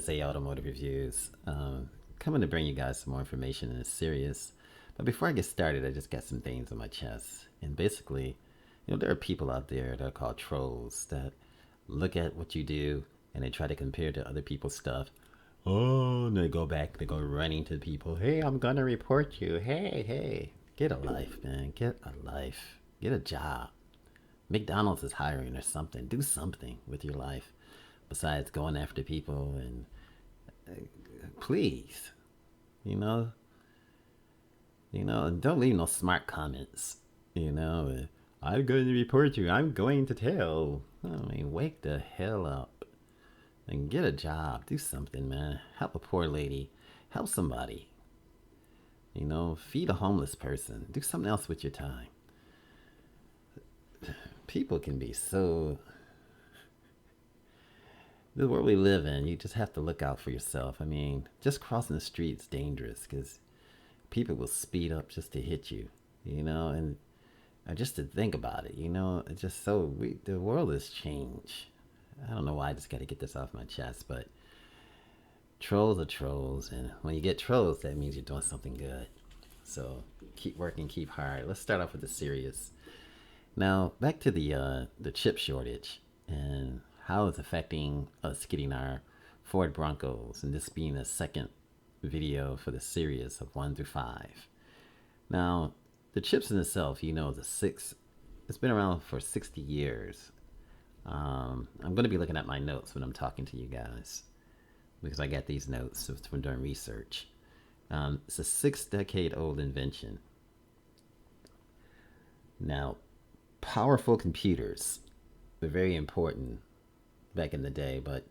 USA Automotive Reviews. Coming to bring you guys some more information and it's serious. But before I get started, I just got some things on my chest. And basically, there are people out there that are called trolls that look at what you do and they try to compare to other people's stuff. Oh, and they go back, they go running to people. Hey, I'm gonna report you. Hey, get a life, man. Get a life. Get a job. McDonald's is hiring or something. Do something with your life besides going after people and please, you know, and don't leave no smart comments. I'm going to report you. I'm going to tell. I mean, wake the hell up and get a job. Do something, man. Help a poor lady. Help somebody. Feed a homeless person. Do something else with your time. People can be so. The world we live in, you just have to look out for yourself. I mean, just crossing the street is dangerous because people will speed up just to hit you, and just to think about it, it's just the world has changed. I don't know why I just got to get this off my chest, but trolls are trolls, and when you get trolls, that means you're doing something good. So keep working, keep hard. Let's start off with the serious. Now, back to the chip shortage and how it's affecting us getting our Ford Broncos, and this being the second video for the series of 1 through 5. Now, the chips in itself, it's been around for 60 years. I'm going to be looking at my notes when I'm talking to you guys because I got these notes from doing research. It's a 6-decade-old invention. Now, powerful computers were very important back in the day, but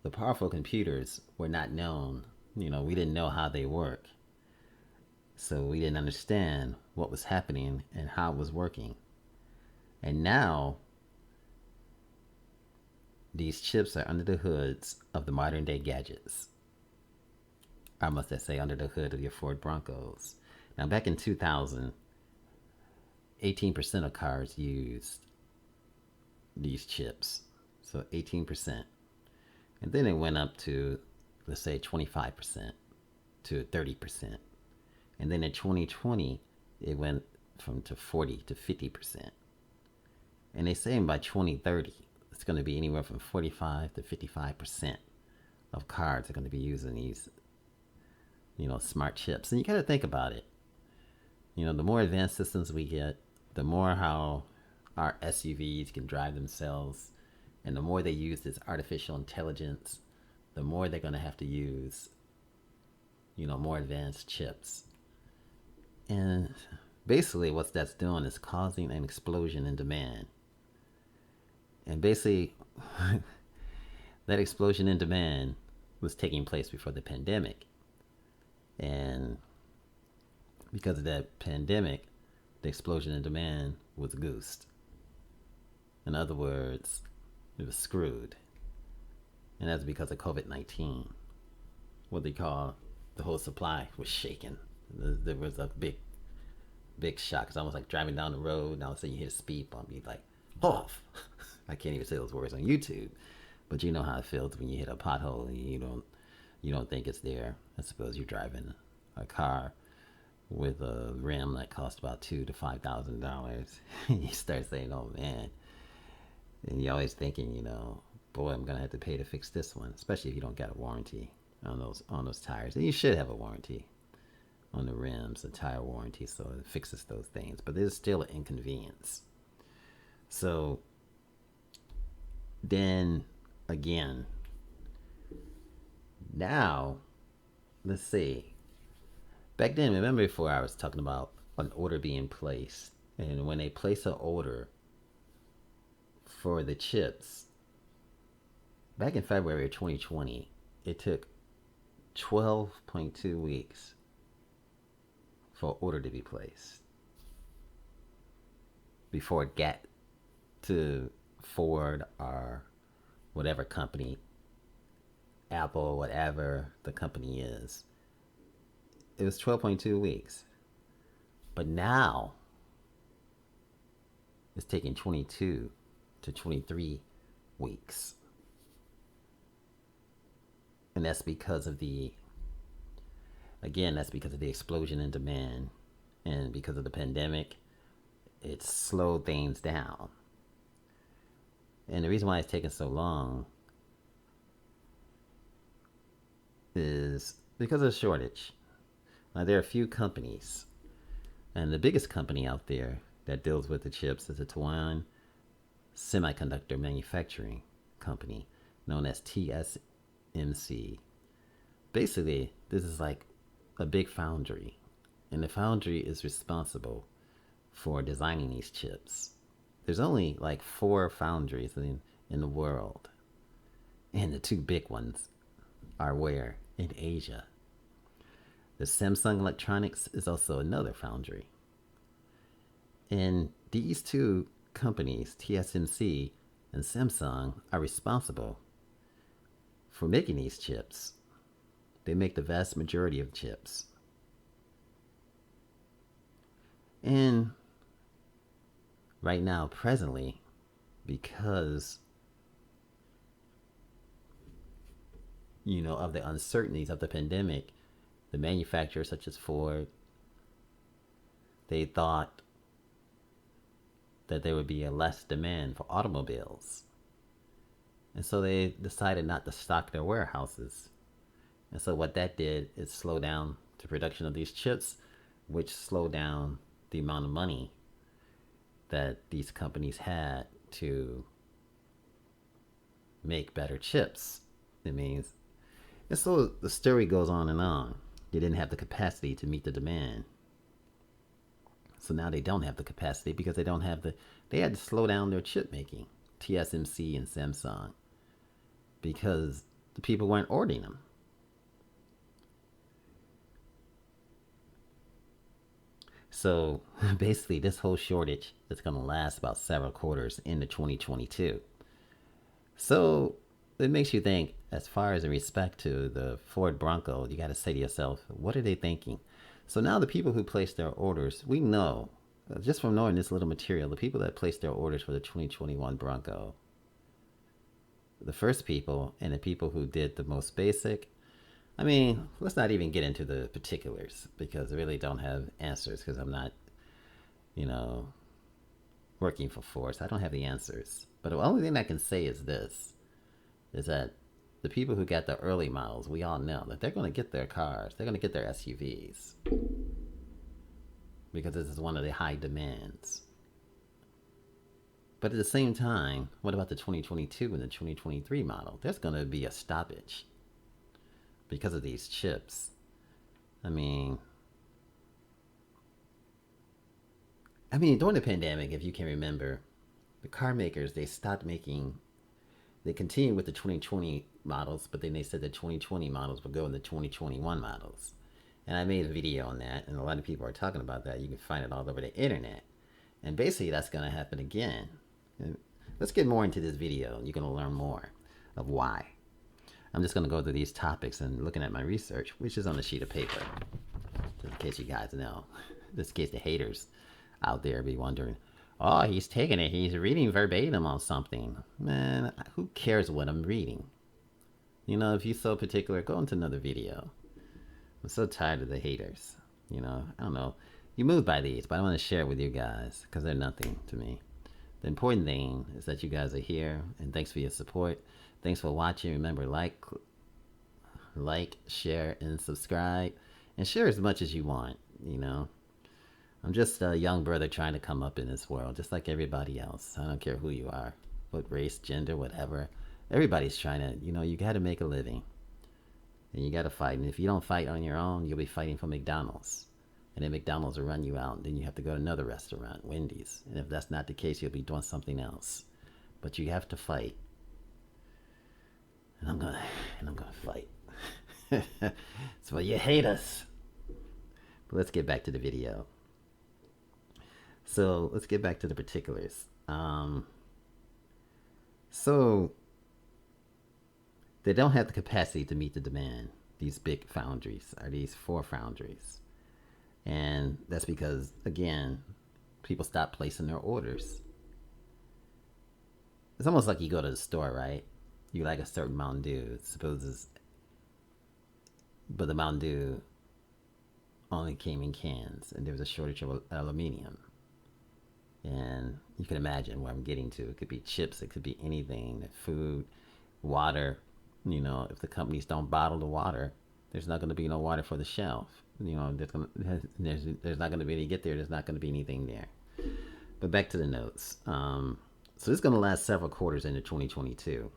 the powerful computers were not known. We didn't know how they work. So we didn't understand what was happening and how it was working. And now, these chips are under the hoods of the modern day gadgets. Or must I say under the hood of your Ford Broncos. Now, back in 2000, 18% of cars used these chips. So 18%. And then it went up to, let's say, 25% to 30%. And then in 2020, it went to 40 to 50%. And they say by 2030, it's going to be anywhere from 45 to 55% of cars are going to be using these, smart chips. And you got to think about it. The more advanced systems we get, the more how our SUVs can drive themselves, and the more they use this artificial intelligence, the more they're going to have to use, more advanced chips. And basically what that's doing is causing an explosion in demand. And basically, that explosion in demand was taking place before the pandemic. And because of that pandemic, the explosion in demand was goosed. In other words, it was screwed. And that's because of COVID-19. What they call the whole supply was shaken. There was a big shock. It's almost like driving down the road and all of a sudden you hit a speed bump. You're like, off. I can't even say those words on YouTube. But you know how it feels when you hit a pothole and you don't think it's there. I suppose you're driving a car with a rim that costs about $2,000 to $5,000. You start saying, "Oh man," and you're always thinking, boy, I'm gonna have to pay to fix this one, especially if you don't got a warranty on those tires. And you should have a warranty on the rims, a tire warranty, so it fixes those things. But there's still an inconvenience. So then again, now let's see. Back then, remember before I was talking about an order being placed, and when they place an order for the chips, back in February of 2020, it took 12.2 weeks for an order to be placed before it got to Ford or whatever company, Apple, whatever the company is. It was 12.2 weeks. But now it's taking 22 to 23 weeks. And that's because of the, again, that's because of the explosion in demand. And because of the pandemic, it slowed things down. And the reason why it's taking so long is because of the shortage. Now, there are a few companies, and the biggest company out there that deals with the chips is the Taiwan Semiconductor Manufacturing Company, known as TSMC. Basically, this is like a big foundry, and the foundry is responsible for designing these chips. There's only like four foundries in the world, and the two big ones are where? In Asia. The Samsung Electronics is also another foundry. And these two companies, TSMC and Samsung, are responsible for making these chips. They make the vast majority of chips. And right now, presently, because of the uncertainties of the pandemic, the manufacturers such as Ford, they thought that there would be a less demand for automobiles. And so they decided not to stock their warehouses. And so what that did is slow down the production of these chips, which slowed down the amount of money that these companies had to make better chips. It means, and so the story goes on and on. They didn't have the capacity to meet the demand. So now they don't have the capacity because they had to slow down their chip making, TSMC and Samsung, because the people weren't ordering them. So basically, this whole shortage is going to last about several quarters into 2022. So it makes you think, as far as in respect to the Ford Bronco, you got to say to yourself, what are they thinking? So now the people who place their orders, we know, just from knowing this little material, the people that placed their orders for the 2021 Bronco, the first people and the people who did the most basic, I mean, let's not even get into the particulars because I really don't have answers because I'm not, you know, working for Ford. So I don't have the answers. But the only thing I can say is this, is that the people who got the early models, we all know that they're going to get their cars. They're going to get their SUVs because this is one of the high demands. But at the same time, what about the 2022 and the 2023 model? There's going to be a stoppage because of these chips. I mean, during the pandemic, if you can remember, the car makers, they stopped making, they continued with the 2020 models, but then they said the 2020 models would go in the 2021 models. And I made a video on that, and a lot of people are talking about that. You can find it all over the internet. And basically, that's going to happen again. And let's get more into this video. You're going to learn more of why. I'm just going to go through these topics and looking at my research, which is on a sheet of paper, just in case you guys know. Just in case the haters out there be wondering, oh, he's taking it. He's reading verbatim on something. Man, who cares what I'm reading? If you're so particular, go into another video. I'm so tired of the haters. I don't know. You move by these, but I want to share it with you guys because they're nothing to me. The important thing is that you guys are here, and thanks for your support. Thanks for watching. Remember, like, share, and subscribe. And share as much as you want, I'm just a young brother trying to come up in this world, just like everybody else. I don't care who you are, what race, gender, whatever. Everybody's trying to, you got to make a living. And you got to fight. And if you don't fight on your own, you'll be fighting for McDonald's. And then McDonald's will run you out. And then you have to go to another restaurant, Wendy's. And if that's not the case, you'll be doing something else. But you have to fight. And I'm gonna fight. So you hate us. But let's get back to the video. So let's get back to the particulars. So they don't have the capacity to meet the demand. These big foundries are these four foundries. And that's because, again, people stop placing their orders. It's almost like you go to the store, right? You like a certain Mountain Dew. Suppose it's but the Mountain Dew only came in cans, and there was a shortage of aluminium. And you can imagine where I'm getting to. It could be chips, it could be anything, food, water. If the companies don't bottle the water, there's not going to be no water for the shelf. There's not going to be any get there. There's not going to be anything there. But back to the notes. So this is going to last several quarters into 2022.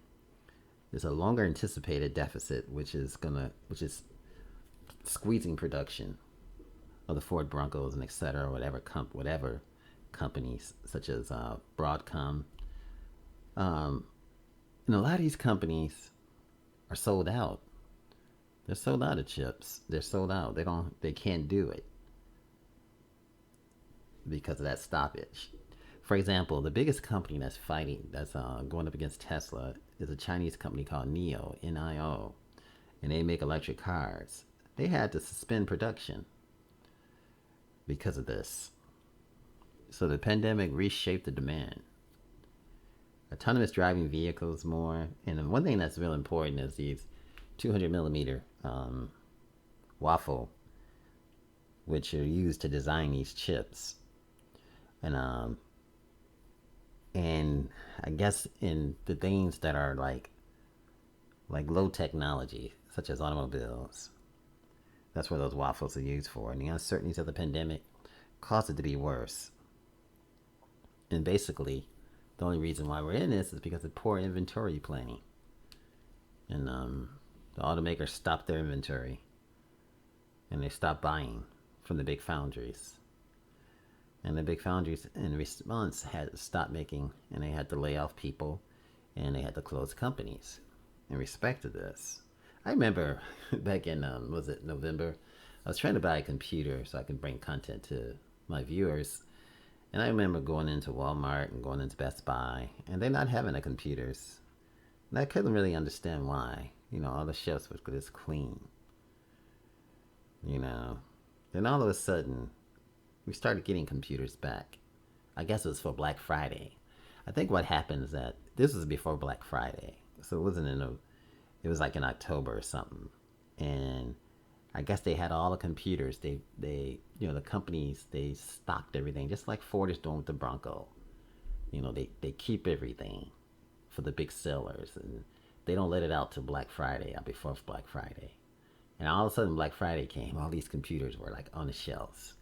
There's a longer anticipated deficit, which is squeezing production of the Ford Broncos and et cetera, whatever companies such as Broadcom. And a lot of these companies are sold out. They're sold out of chips. They're sold out. They can't do it because of that stoppage. For example, the biggest company that's going up against Tesla is a Chinese company called NIO, N-I-O, and they make electric cars. They had to suspend production because of this. So the pandemic reshaped the demand. Autonomous driving vehicles more, and one thing that's real important is these 200 millimeter waffle, which are used to design these chips, and I guess in the things that are like low technology, such as automobiles, that's what those waffles are used for. And the uncertainties of the pandemic caused it to be worse. And basically, the only reason why we're in this is because of poor inventory planning. And the automakers stopped their inventory, and they stopped buying from the big foundries. And the big foundries, in response, had to stop making, and they had to lay off people, and they had to close companies in respect to this. I remember back in, was it November? I was trying to buy a computer so I could bring content to my viewers. And I remember going into Walmart and going into Best Buy, and they're not having the computers. And I couldn't really understand why. All the shelves were just clean. Then all of a sudden, we started getting computers back. I guess it was for Black Friday. I think what happened is that this was before Black Friday, so it was like in October or something. And I guess they had all the computers. They the companies, they stocked everything, just like Ford is doing with the Bronco. They keep everything for the big sellers, and they don't let it out till Black Friday, or before Black Friday. And all of a sudden, Black Friday came. All these computers were like on the shelves.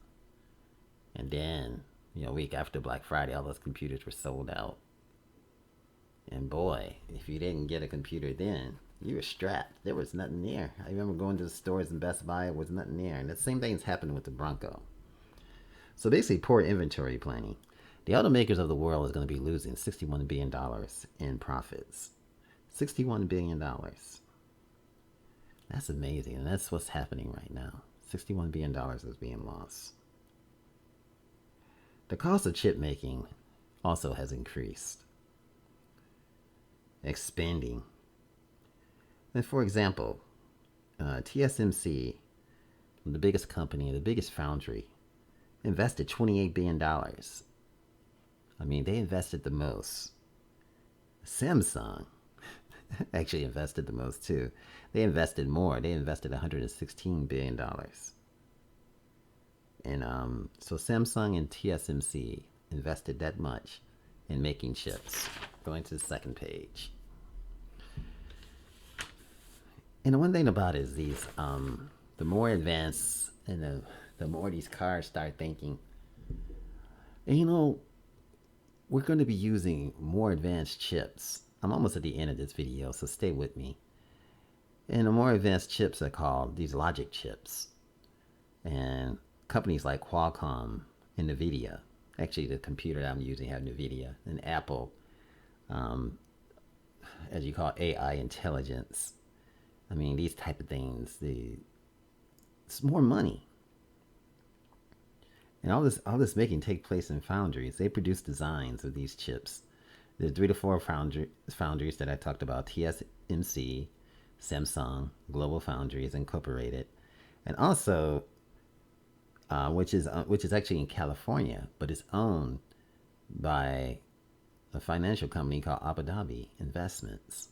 And then, a week after Black Friday, all those computers were sold out. And boy, if you didn't get a computer then, you were strapped. There was nothing there. I remember going to the stores in Best Buy, there was nothing there. And the same thing's happened with the Bronco. So basically, poor inventory planning. The automakers of the world is going to be losing $61 billion in profits. $61 billion. That's amazing. And that's what's happening right now. $61 billion is being lost. The cost of chip making also has increased, expanding. And for example, TSMC, the biggest company, the biggest foundry, invested $28 billion. I mean, they invested the most. Samsung actually invested the most too. They invested more. They invested $116 billion. And so Samsung and TSMC invested that much in making chips. Going to the second page. And the one thing about it is these, the more advanced and the more these cars start thinking, and we're going to be using more advanced chips. I'm almost at the end of this video, so stay with me. And the more advanced chips are called these logic chips. And companies like Qualcomm and NVIDIA, actually the computer that I'm using have NVIDIA, and Apple, as you call AI intelligence. I mean, these type of things, it's more money. And all this making take place in foundries. They produce designs of these chips. There's 3 to 4 foundries that I talked about: TSMC, Samsung, Global Foundries Incorporated, and also which is actually in California, but it's owned by a financial company called Abu Dhabi Investments,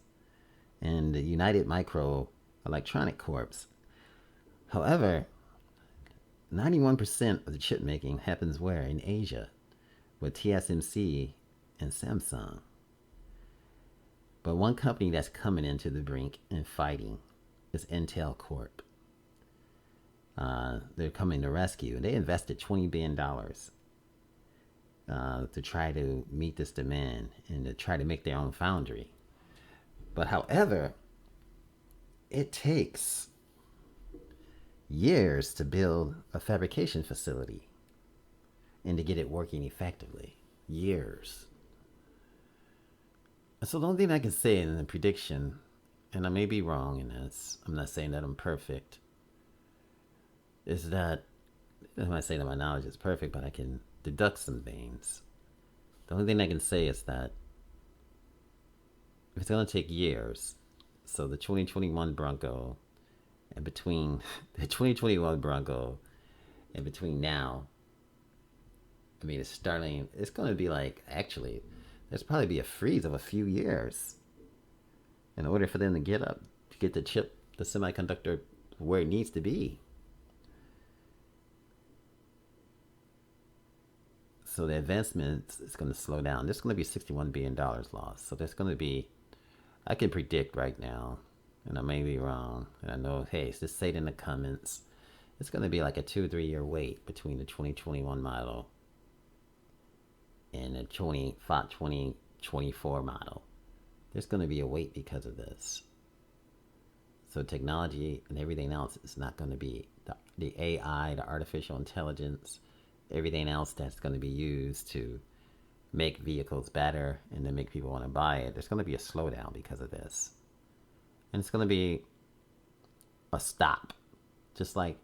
and the United Micro Electronic Corps. However, 91% of the chip making happens where? In Asia, with TSMC and Samsung. But one company that's coming into the brink and fighting is Intel Corp. They're coming to rescue, and they invested $20 billion to try to meet this demand and to try to make their own foundry. But however, it takes years to build a fabrication facility and to get it working effectively. Years. So the only thing I can say in the prediction, and I may be wrong in this, I'm not saying that I'm perfect, is that I'm not saying that my knowledge is perfect, but I can deduct some things. The only thing I can say is that if it's going to take years, so the 2021 Bronco, and between the 2021 Bronco and between now, I mean, it's starting, it's going to be like, actually, there's probably be a freeze of a few years in order for them to get the chip, the semiconductor where it needs to be. So the advancement is going to slow down. There's going to be $61 billion lost. So there's going to be, I can predict right now, and I may be wrong, and I know, hey, just say it in the comments. It's going to be like a 2-3 year wait between the 2021 model and the 2024 model. There's going to be a wait because of this. So technology and everything else is not going to be, the AI, the artificial intelligence, everything else that's going to be used to make vehicles better and to make people want to buy it. There's going to be a slowdown because of this. And it's going to be a stop. Just like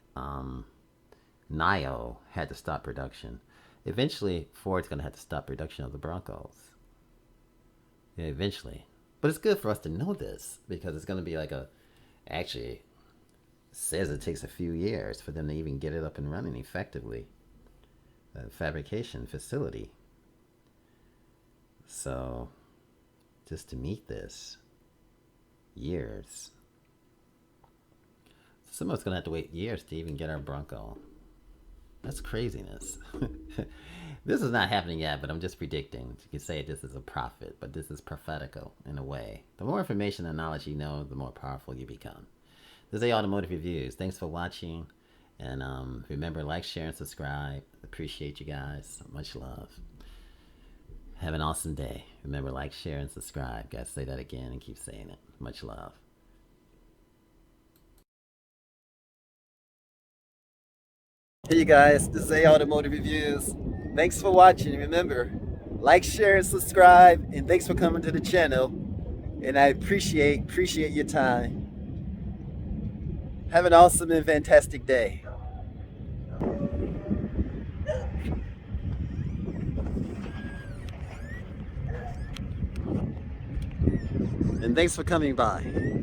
NIO had to stop production. Eventually, Ford's going to have to stop production of the Broncos. Yeah, eventually. But it's good for us to know this because it's going to be like actually, says it takes a few years for them to even get it up and running effectively. A fabrication facility. So, just to meet this, years. Some of us going to have to wait years to even get our Bronco. That's craziness. This is not happening yet, but I'm just predicting. You can say this is a prophet, but this is prophetical in a way. The more information and knowledge you know, the more powerful you become. This is Automotive Reviews. Thanks for watching. And remember, like, share, and subscribe. Appreciate you guys. Much love. Have an awesome day. Remember, like, share, and subscribe. Guys, say that again and keep saying it. Much love. Hey you guys, this is Automotive Reviews. Thanks for watching. Remember, like, share, and subscribe. And thanks for coming to the channel. And I appreciate your time. Have an awesome and fantastic day. And thanks for coming by.